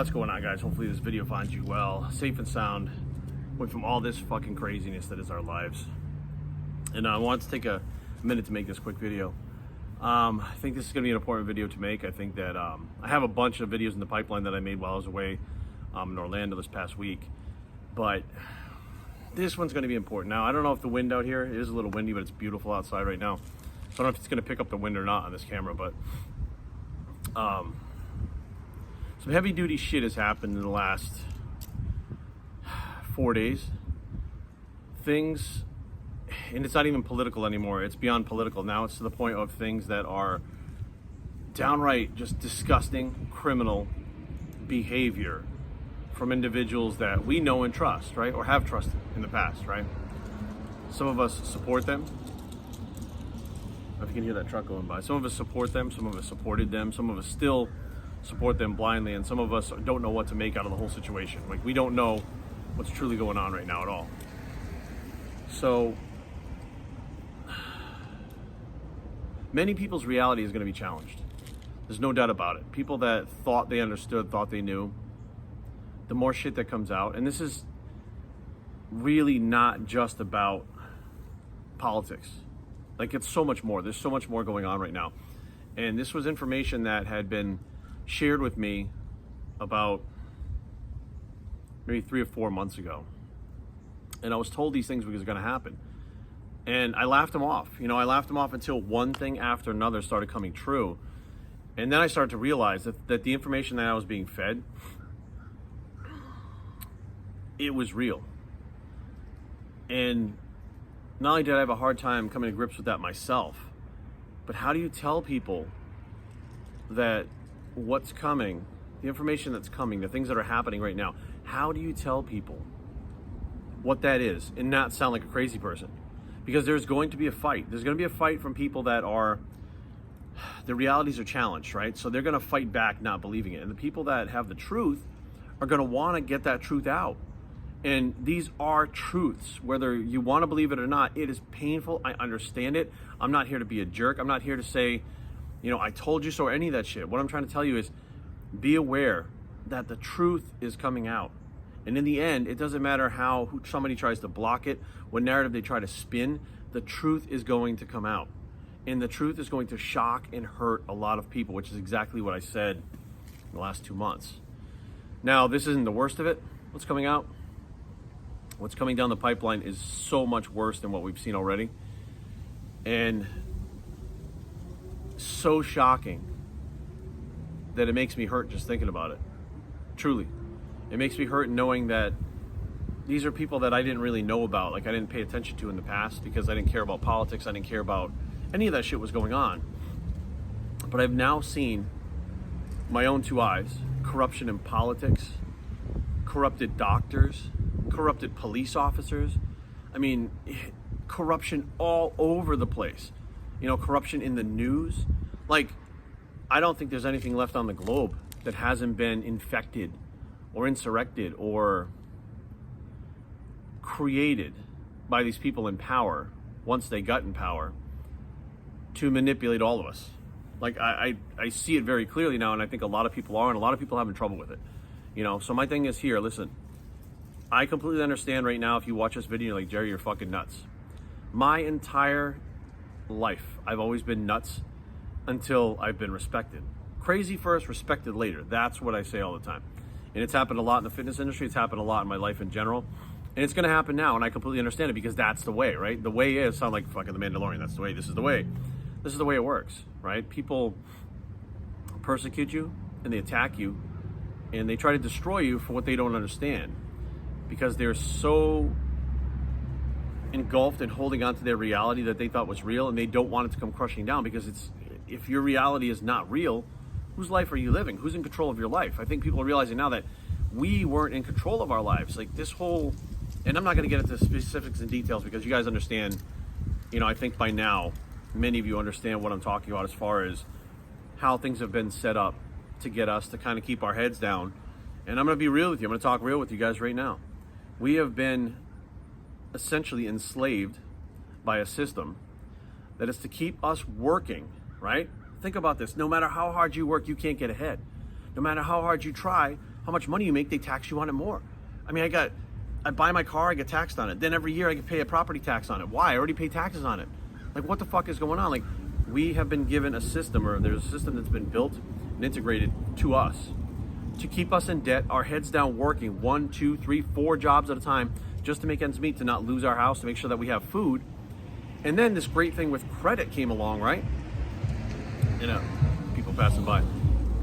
What's going on, guys? Hopefully this video finds you well, safe and sound, away from all this fucking craziness that is our lives. And I wanted to take a minute to make this quick video. I think this is going to be an important video to make. I think that I have a bunch of videos in the pipeline that I made while I was away in Orlando this past week, but this one's going to be important. Now, I don't know if the wind out here, it is a little windy, but it's beautiful outside right now. So I don't know if it's going to pick up the wind or not on this camera, but some heavy duty shit has happened in the last 4 days. Things, and it's not even political anymore. It's beyond political. Now it's to the point of things that are downright just disgusting, criminal behavior from individuals that we know and trust, right? Or have trusted in the past, right? Some of us support them. If you can hear that truck going by. Some of us support them, some of us supported them, some of us still support them blindly, and some of us don't know what to make out of the whole situation. Like, we don't know what's truly going on right now at all. So many people's reality is going to be challenged. There's no doubt about it. People that thought they understood, thought they knew, the more shit that comes out, and this is really not just about politics. Like, it's so much more. There's so much more going on right now. And this was information that had been shared with me about maybe 3 or 4 months ago. And I was told these things were going to happen. And I laughed them off. You know, I laughed them off until one thing after another started coming true. And then I started to realize that the information that I was being fed, it was real. And not only did I have a hard time coming to grips with that myself, but how do you tell people that what's coming, the information that's coming, the things that are happening right now, how do you tell people what that is and not sound like a crazy person? Because there's going to be a fight. There's going to be a fight from people that are, their realities are challenged, right? So they're going to fight back not believing it. And the people that have the truth are going to want to get that truth out. And these are truths, whether you want to believe it or not. It is painful. I understand it. I'm not here to be a jerk. I'm not here to say, you know, I told you so, or any of that shit. What I'm trying to tell you is be aware that the truth is coming out. And in the end, it doesn't matter how somebody tries to block it, what narrative they try to spin, the truth is going to come out. And the truth is going to shock and hurt a lot of people, which is exactly what I said in the last 2 months. Now, this isn't the worst of it, what's coming out. What's coming down the pipeline is so much worse than what we've seen already. And so shocking that it makes me hurt just thinking about it. Truly. It makes me hurt knowing that these are people that I didn't really know about, like I didn't pay attention to in the past because I didn't care about politics, I didn't care about any of that shit was going on. But I've now seen my own 2 eyes, corruption in politics, corrupted doctors, corrupted police officers. I mean, corruption all over the place. You know, corruption in the news. Like, I don't think there's anything left on the globe that hasn't been infected or insurrected or created by these people in power once they got in power to manipulate all of us. Like, I see it very clearly now, and I think a lot of people are, and a lot of people are having trouble with it. You know, so my thing is here, listen, I completely understand right now if you watch this video, you're like, Jerry, you're fucking nuts. My entire life, I've always been nuts until I've been respected. Crazy first, respected later. That's what I say all the time. And it's happened a lot in the fitness industry. It's happened a lot in my life in general. And it's going to happen now, and I completely understand it because that's the way, right? The way is, sound like fucking the Mandalorian. That's the way. This is the way. This is the way it works, right? People persecute you, and they attack you, and they try to destroy you for what they don't understand. Because they're so engulfed in holding on to their reality that they thought was real, and they don't want it to come crushing down because if your reality is not real, whose life are you living? Who's in control of your life? I think people are realizing now that we weren't in control of our lives. Like this whole, and I'm not going to get into specifics and details because you guys understand, you know, I think by now, many of you understand what I'm talking about as far as how things have been set up to get us to kind of keep our heads down. And I'm going to be real with you. I'm going to talk real with you guys right now. We have been essentially enslaved by a system that is to keep us working, right? Think about this. No matter how hard you work, you can't get ahead. No matter how hard you try, how much money you make, they tax you on it more. I mean, I buy my car, I get taxed on it. Then every year I can pay a property tax on it. Why? I already pay taxes on it. Like, what the fuck is going on? Like, we have been given a system, or there's a system that's been built and integrated to us to keep us in debt, our heads down working 1, 2, 3, 4 jobs at a time just to make ends meet, to not lose our house, to make sure that we have food. And then this great thing with credit came along, right? You know, people passing by.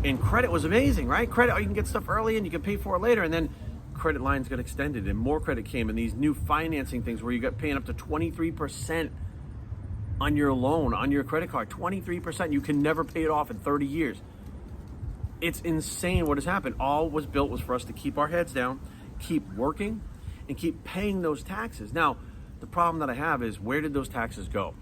And credit was amazing, right? Credit, you can get stuff early and you can pay for it later. And then credit lines got extended and more credit came, and these new financing things where you got paying up to 23% on your loan, on your credit card. 23%. You can never pay it off in 30 years. It's insane what has happened. All was built was for us to keep our heads down, keep working, and keep paying those taxes. Now, the problem that I have is, where did those taxes go?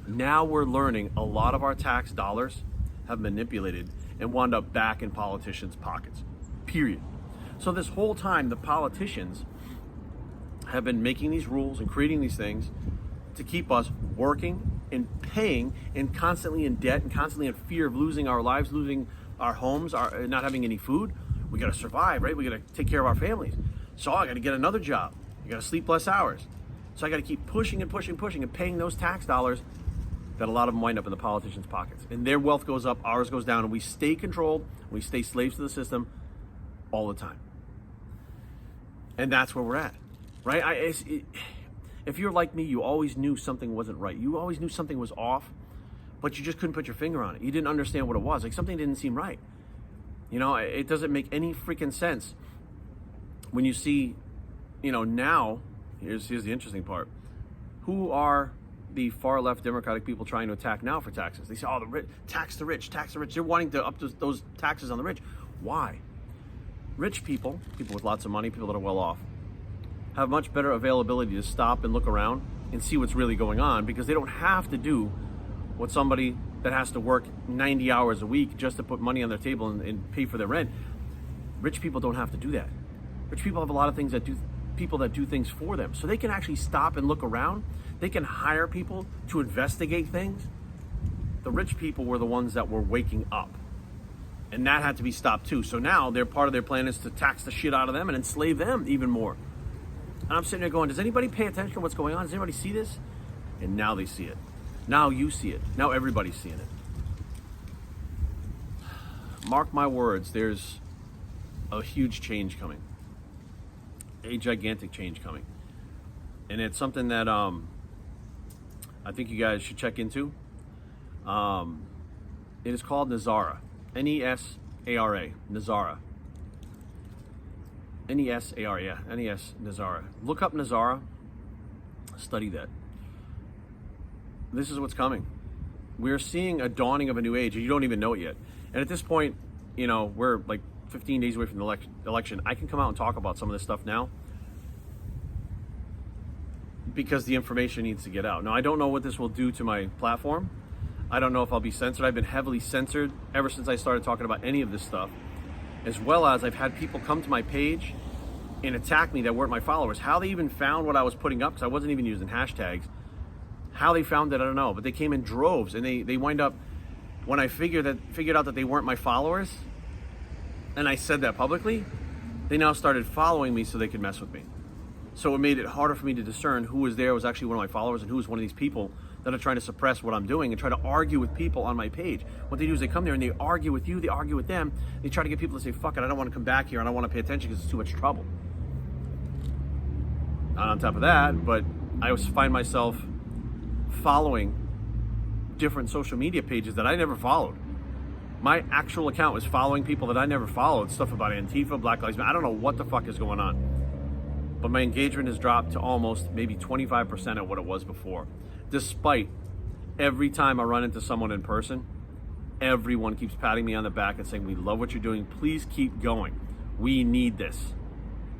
Now we're learning a lot of our tax dollars have manipulated and wound up back in politicians' pockets, period. So this whole time, the politicians have been making these rules and creating these things to keep us working and paying and constantly in debt and constantly in fear of losing our lives, losing our homes, not having any food. We got to survive, right? We got to take care of our families. So I got to get another job. I got to sleep less hours. So I got to keep pushing and pushing, pushing, and paying those tax dollars that a lot of them wind up in the politicians' pockets. And their wealth goes up, ours goes down, and we stay controlled, we stay slaves to the system all the time. And that's where we're at, right? If you're like me, you always knew something wasn't right. You always knew something was off, but you just couldn't put your finger on it. You didn't understand what it was. Like, something didn't seem right. You know, it doesn't make any freaking sense when you see, you know, now, here's the interesting part. Who are the far left Democratic people trying to attack now for taxes? They say, oh, the rich, tax the rich, tax the rich. They're wanting to up those taxes on the rich. Why? Rich people, people with lots of money, people that are well off, have much better availability to stop and look around and see what's really going on, because they don't have to do what somebody that has to work 90 hours a week just to put money on their table and pay for their rent. Rich people don't have to do that. Rich people have a lot of things that do, people that do things for them. So they can actually stop and look around. They can hire people to investigate things. The rich people were the ones that were waking up. And that had to be stopped too. So now their part of their plan is to tax the shit out of them and enslave them even more. And I'm sitting there going, does anybody pay attention to what's going on? Does anybody see this? And now they see it. Now you see it. Now everybody's seeing it. Mark my words, there's a huge change coming. A gigantic change coming. And it's something that I think you guys should check into. It is called Nesara. Nesara. Nesara. Nesara, yeah. Nesara. Look up Nesara. Study that. This is what's coming. We're seeing a dawning of a new age, and you don't even know it yet. And at this point, you know, we're like 15 days away from the election. I can come out and talk about some of this stuff now because the information needs to get out. Now, I don't know what this will do to my platform. I don't know if I'll be censored. I've been heavily censored ever since I started talking about any of this stuff, as well as I've had people come to my page and attack me that weren't my followers. How they even found what I was putting up, because I wasn't even using hashtags. How they found it, I don't know. But they came in droves, and they wind up, when I figured out that they weren't my followers, and I said that publicly, they now started following me so they could mess with me. So it made it harder for me to discern who was there was actually one of my followers and who was one of these people that are trying to suppress what I'm doing and try to argue with people on my page. What they do is they come there and they argue with you, they argue with them. They try to get people to say, fuck it, I don't want to come back here, I don't want to pay attention because it's too much trouble. Not on top of that, but I always find myself following different social media pages that I never followed. My actual account was following people that I never followed. Stuff about Antifa, Black Lives Matter. I don't know what the fuck is going on. But my engagement has dropped to almost maybe 25% of what it was before. Despite every time I run into someone in person, everyone keeps patting me on the back and saying, we love what you're doing. Please keep going. We need this.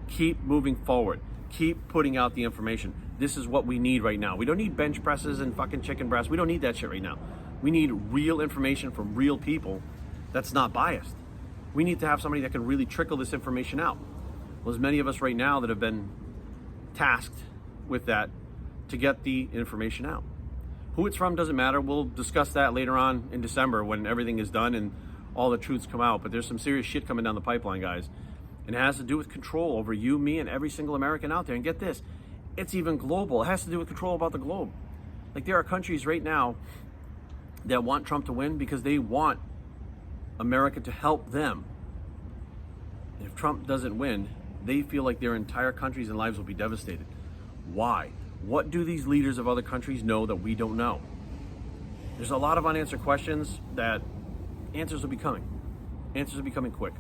Keep moving forward. Keep putting out the information. This is what we need right now. We don't need bench presses and fucking chicken breasts. We don't need that shit right now. We need real information from real people that's not biased. We need to have somebody that can really trickle this information out. Well, there's many of us right now that have been tasked with that to get the information out. Who it's from doesn't matter. We'll discuss that later on in December when everything is done and all the truths come out. But there's some serious shit coming down the pipeline, guys. And it has to do with control over you, me, and every single American out there. And get this, it's even global. It has to do with control about the globe. Like, there are countries right now that want Trump to win because they want America to help them. And if Trump doesn't win, they feel like their entire countries and lives will be devastated. Why? What do these leaders of other countries know that we don't know? There's a lot of unanswered questions that answers will be coming. Answers will be coming quick.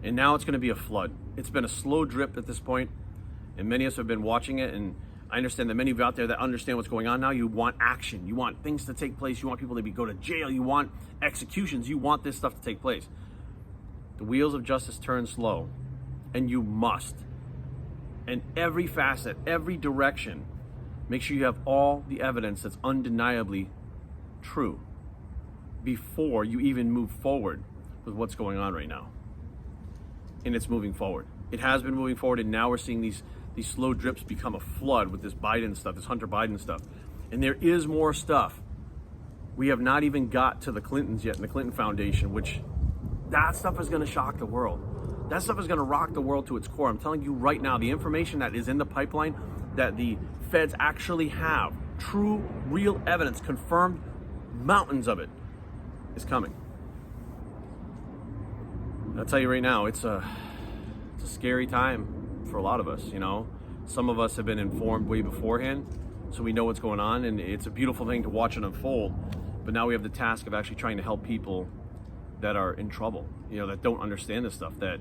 And now it's going to be a flood. It's been a slow drip at this point, and many of us have been watching it, and I understand that many of you out there that understand what's going on now, you want action. You want things to take place. You want people to go to jail. You want executions. You want this stuff to take place. The wheels of justice turn slow, and you must. In every facet, every direction, make sure you have all the evidence that's undeniably true before you even move forward with what's going on right now. And it's moving forward. It has been moving forward, and now we're seeing these slow drips become a flood with this Biden stuff, this Hunter Biden stuff. And there is more stuff. We have not even got to the Clintons yet, and the Clinton Foundation, which that stuff is going to shock the world. That stuff is going to rock the world to its core. I'm telling you right now, the information that is in the pipeline that the feds actually have, true, real evidence, confirmed, mountains of it, is coming. I'll tell you right now, it's a scary time for a lot of us, you know. Some of us have been informed way beforehand, so we know what's going on, and it's a beautiful thing to watch it unfold. But now we have the task of actually trying to help people that are in trouble, you know, that don't understand this stuff, that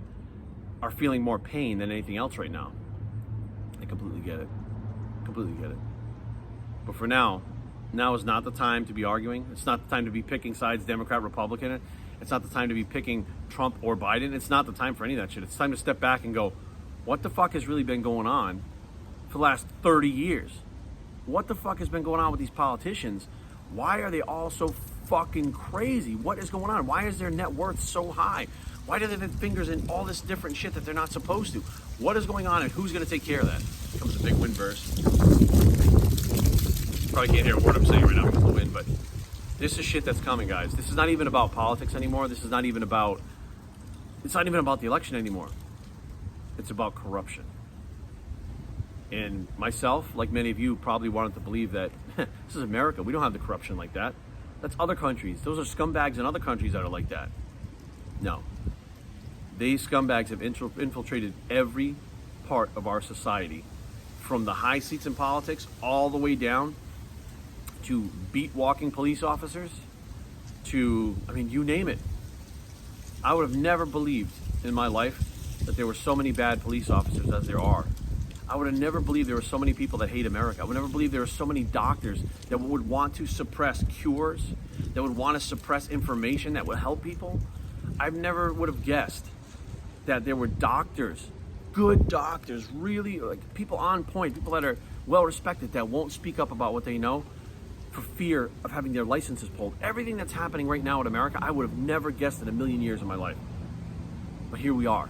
are feeling more pain than anything else right now. I completely get it. Completely get it. But for now is not the time to be arguing. It's not the time to be picking sides, Democrat, Republican. It's not the time to be picking Trump or Biden. It's not the time for any of that shit. It's time to step back and go, what the fuck has really been going on for the last 30 years? What the fuck has been going on with these politicians? Why are they all so fucking crazy? What is going on? Why is their net worth so high? Why do they have fingers in all this different shit that they're not supposed to? What is going on, and who's going to take care of that? Here comes a big wind burst. Probably can't hear a word I'm saying right now because of the wind, but this is shit that's coming, guys. This is not even about politics anymore. This is not even about, it's not even about the election anymore. It's about corruption. And myself, like many of you, probably wanted to believe that this is America. We don't have the corruption like that. That's other countries. Those are scumbags in other countries that are like that. No. These scumbags have infiltrated every part of our society, from the high seats in politics all the way down to beat-walking police officers, to, I mean, you name it. I would have never believed in my life that there were so many bad police officers as there are. I would have never believed there were so many people that hate America. I would never believe there were so many doctors that would want to suppress cures, that would want to suppress information that would help people. I never would have guessed that there were doctors, good doctors, really like people on point, people that are well respected, that won't speak up about what they know for fear of having their licenses pulled. Everything that's happening right now in America, I would have never guessed in a million years of my life. But here we are.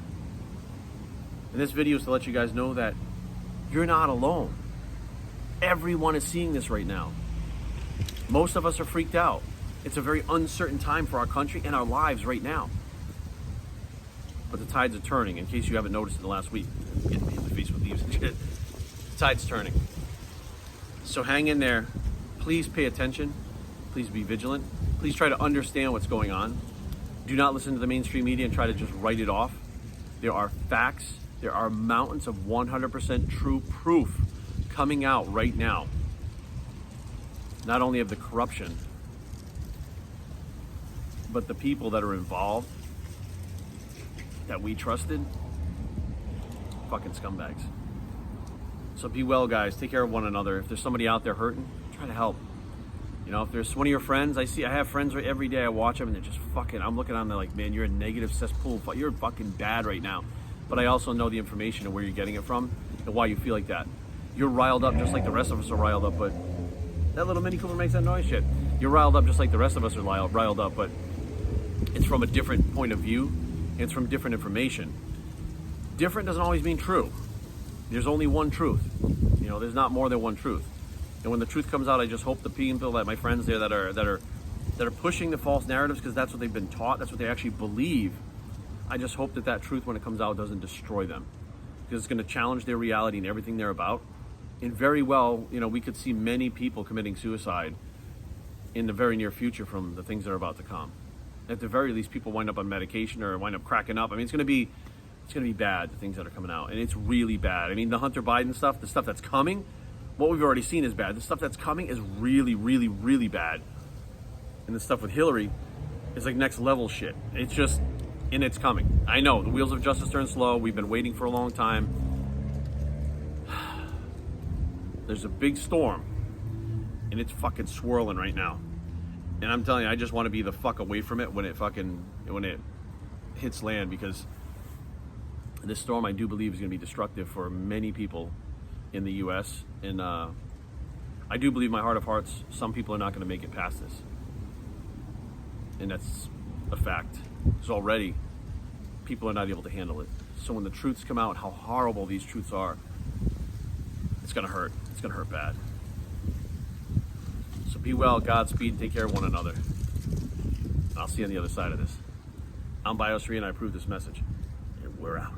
And this video is to let you guys know that you're not alone. Everyone is seeing this right now. Most of us are freaked out. It's a very uncertain time for our country and our lives right now. But the tides are turning, in case you haven't noticed in the last week. Getting me in the face with leaves and shit. The tide's turning. So hang in there. Please pay attention. Please be vigilant. Please try to understand what's going on. Do not listen to the mainstream media and try to just write it off. There are facts. There are mountains of 100% true proof coming out right now. Not only of the corruption, but the people that are involved that we trusted, fucking scumbags. So be well, guys. Take care of one another. If there's somebody out there hurting, try to help. You know, if there's one of your friends, I have friends every day. I watch them and they're just fucking, I'm looking on there like, man, you're a negative cesspool. You're fucking bad right now. But I also know the information and where you're getting it from and why you feel like that. You're riled up just like the rest of us are riled up, but that little Mini Cooper makes that noise shit. You're riled up just like the rest of us are riled up, but it's from a different point of view. It's from different information. Different doesn't always mean true. There's only one truth. You know, there's not more than one truth. And when the truth comes out, I just hope the people, that my friends there that are pushing the false narratives, because that's what they've been taught, that's what they actually believe, I just hope that truth, when it comes out, doesn't destroy them, because it's going to challenge their reality and everything they're about. And very well, we could see many people committing suicide in the very near future from the things that are about to come. At the very least, people wind up on medication or wind up cracking up. I mean, it's going to be bad, the things that are coming out, and it's really bad. I mean, the Hunter Biden stuff, the stuff that's coming, what we've already seen is bad. The stuff that's coming is really, really, really bad. And the stuff with Hillary is like next level shit. It's coming. I know the wheels of justice turn slow. We've been waiting for a long time. There's a big storm, and it's fucking swirling right now. And I'm telling you, I just want to be the fuck away from it when it hits land, because this storm, I do believe, is going to be destructive for many people in the U.S. And I do believe, my heart of hearts, some people are not going to make it past this. And that's a fact. Because already, people are not able to handle it. So when the truths come out, how horrible these truths are, it's going to hurt. It's going to hurt bad. So be well, Godspeed, take care of one another. I'll see you on the other side of this. I'm Bios3, and I approve this message. And we're out.